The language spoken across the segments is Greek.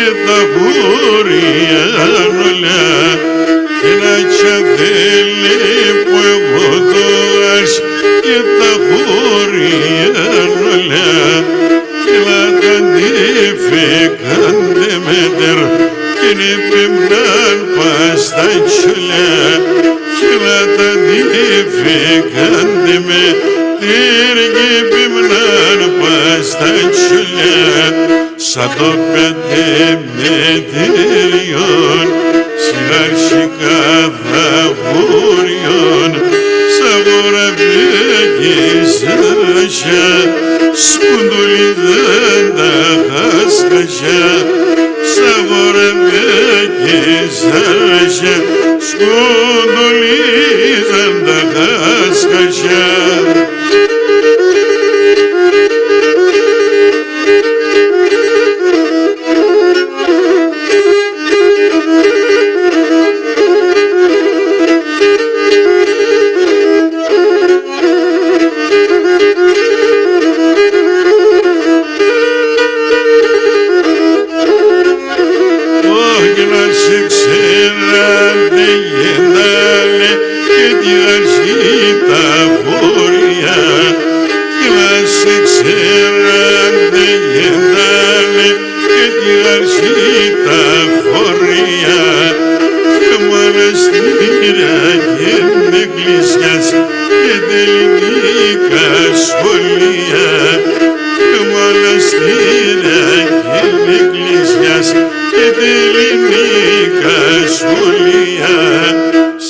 και τα χωρία όλα και να τσαβέλει που εγώ δώας και τα χωρία όλα και να τα νύφηκαν Δεμέτερ και νύπημναν πας τα τσουλιά και να τα νύφηκαν Δεμέτερ και νύπημναν πας τα τσουλιά σαν το Πεντεμετέριον συναρχικά δαγούριον σαν βοραβέκης ρασιά σκουντουλιδάν τα χασκασιά σαν βοραβέκης ρασιά σκουντουλιδάν τα χασκασιά.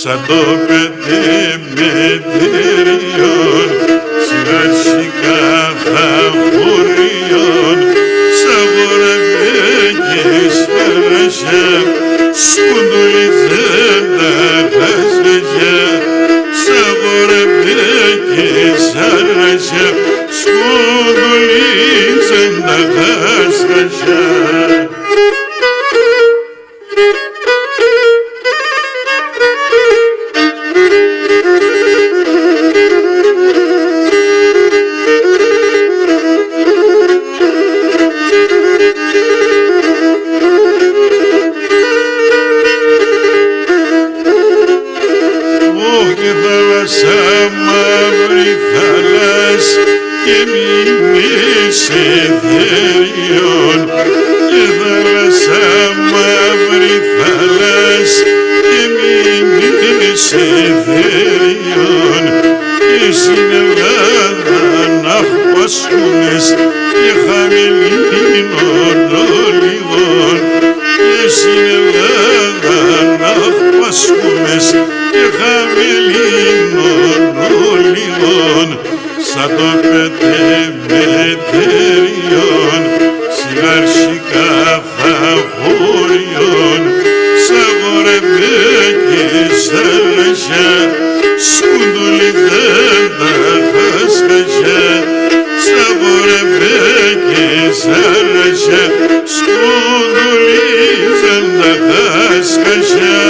Σαν το Πεντεμετέριον συναρχικά θαυρίον σαν βοραβέκης ρασιά σκουντουλιδάν τα χασκασιά σαν βοραβέκης ρασιά σκουντουλιδάν τα χασκασιά. Σαν το Πεντεμετέριον συναρχικά θαυρίον σαν βοραβέκης ρασιά σκουντουλιδάν τα χασκασιά σαν βοραβέκης ρασιά σκουντουλιδάν τα χασκασιά.